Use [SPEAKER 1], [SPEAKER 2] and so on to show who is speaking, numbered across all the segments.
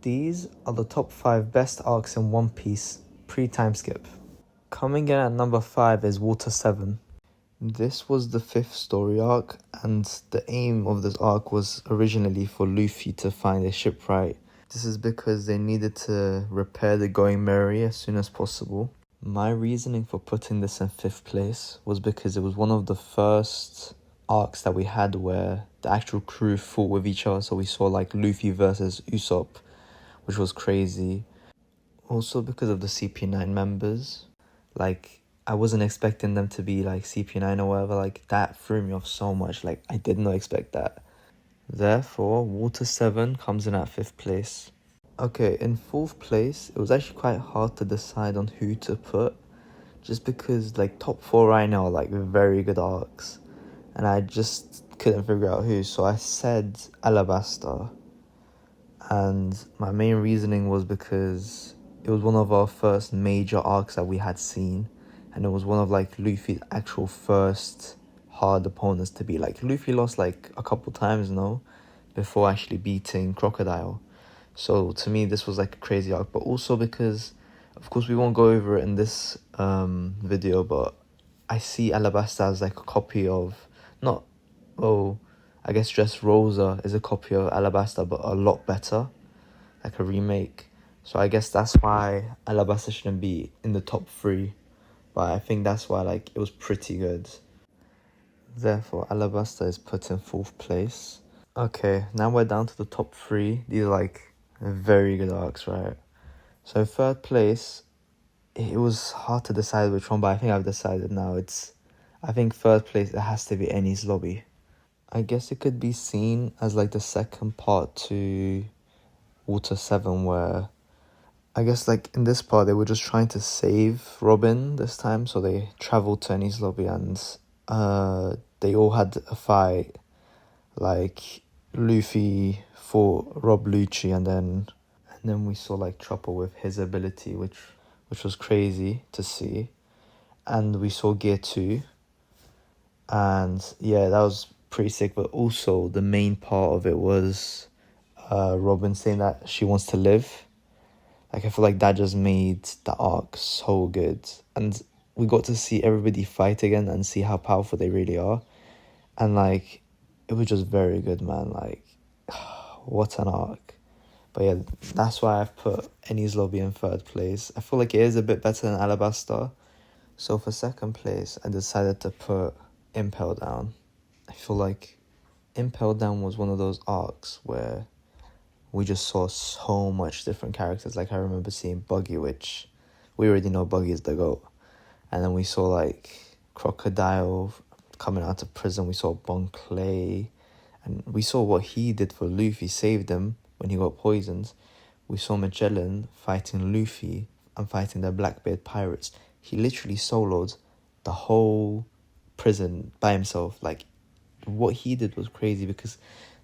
[SPEAKER 1] These are the top 5 best arcs in One Piece pre-timeskip. Coming in at number 5 is Water 7. This was the 5th story arc, and the aim of this arc was originally for Luffy to find a shipwright. This is because they needed to repair the Going Merry as soon as possible. My reasoning for putting this in 5th place was because it was one of the first arcs that we had where the actual crew fought with each other. So we saw like Luffy versus Usopp, which was crazy. Also because of the CP9 members. Like, I wasn't expecting them to be like CP9 or whatever. Like, that threw me off so much. Like, I did not expect that. Therefore, Water 7 comes in at 5th place. Okay, in 4th place, it was actually quite hard to decide on who to put. Just because, like, top 4 right now are, like, very good arcs. And I just couldn't figure out who. So I said Alabasta. And my main reasoning was because it was one of our first major arcs that we had seen. And it was one of, like, Luffy's actual first hard opponents to be. Like, Luffy lost, like, a couple times, before actually beating Crocodile. So, to me, this was, like, a crazy arc. But also because, of course, we won't go over it in this video, but I see Alabasta as, like, a copy of... I guess Dressrosa is a copy of Alabasta, but a lot better. Like, a remake. So, I guess that's why Alabasta shouldn't be in the top 3. But I think that's why, like, it was pretty good. Therefore, Alabasta is put in 4th place. Okay, now we're down to the top 3. These are, like, very good arcs, right? So, 3rd place, it was hard to decide which one, but I think I've decided now. I think 3rd place, it has to be Enies Lobby. I guess it could be seen as, like, the second part to Water 7, where... I guess, like, in this part, they were just trying to save Robin this time, so they traveled to Enies Lobby, and they all had a fight. Like, Luffy fought Rob Lucci, and then we saw, like, Chopper with his ability, which was crazy to see. And we saw Gear 2, and yeah, that was pretty sick. But also, the main part of it was Robin saying that she wants to live. Like, I feel like that just made the arc so good. And we got to see everybody fight again and see how powerful they really are. And, like, it was just very good, man. Like, what an arc. But yeah, that's why I've put Enies Lobby in 3rd place. I feel like it is a bit better than Alabasta. So for 2nd place, I decided to put Impel Down. I feel like Impel Down was one of those arcs where we just saw so much different characters. Like, I remember seeing Buggy, which we already know Buggy is the GOAT. And then we saw, like, Crocodile coming out of prison. We saw Bon Clay. And we saw what he did for Luffy, saved him when he got poisoned. We saw Magellan fighting Luffy and fighting the Blackbeard pirates. He literally soloed the whole prison by himself. Like, what he did was crazy because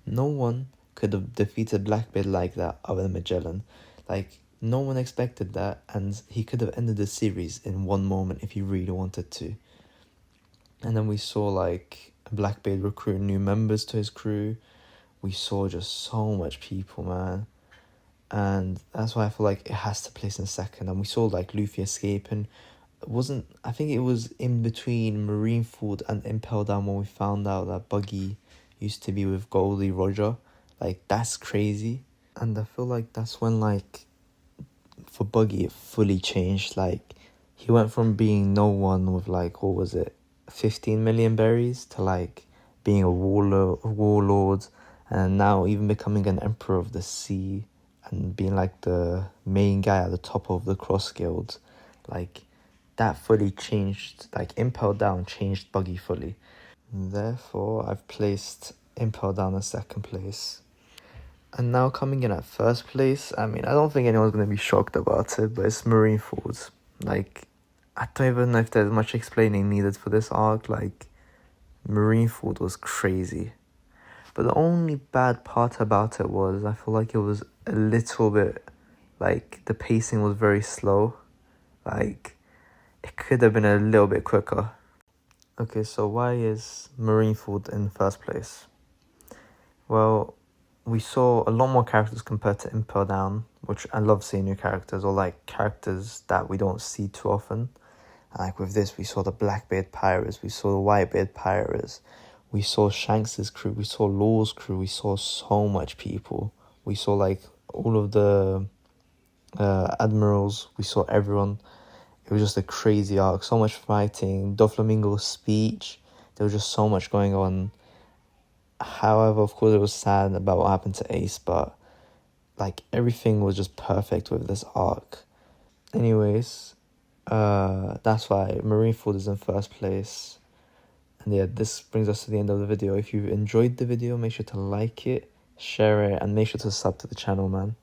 [SPEAKER 1] no one could have defeated Blackbeard like that other than Magellan. Like, no one expected that, and he could have ended the series in one moment if he really wanted to. And then we saw, like, Blackbeard recruit new members to his crew. We saw just so much people, man. And that's why I feel like it has to place in 2nd. And we saw, like, Luffy escaping. I think it was in between Marineford and Impel Down when we found out that Buggy used to be with Goldie Roger. Like, that's crazy. And I feel like that's when, like, for Buggy, it fully changed. Like, he went from being no one with, like, 15 million berries to, like, being a warlord, and now even becoming an emperor of the sea and being, like, the main guy at the top of the Cross Guild. Like, that fully changed. Like, Impel Down changed Buggy fully. Therefore, I've placed Impel Down in 2nd place. And now coming in at 1st place, I mean, I don't think anyone's going to be shocked about it, but it's Marineford. Like, I don't even know if there's much explaining needed for this arc. Like, Marineford was crazy. But the only bad part about it was I feel like it was a little bit, like, the pacing was very slow. Like, it could have been a little bit quicker. Okay, so why is Marineford in 1st place? Well, we saw a lot more characters compared to Impel Down. which I love seeing new characters, or like characters that we don't see too often. Like with this, we saw the Blackbeard pirates, we saw the Whitebeard pirates, we saw Shanks's crew, we saw Law's crew, we saw so much people. We saw like all of the admirals, we saw everyone. It was just a crazy arc, so much fighting, Doflamingo's speech, there was just so much going on. However, of course, it was sad about what happened to Ace, but like everything was just perfect with this arc. Anyways, that's why Marineford is in first place. And yeah, this brings us to the end of the video. If you enjoyed the video, make sure to like it, share it, and make sure to sub to the channel, man.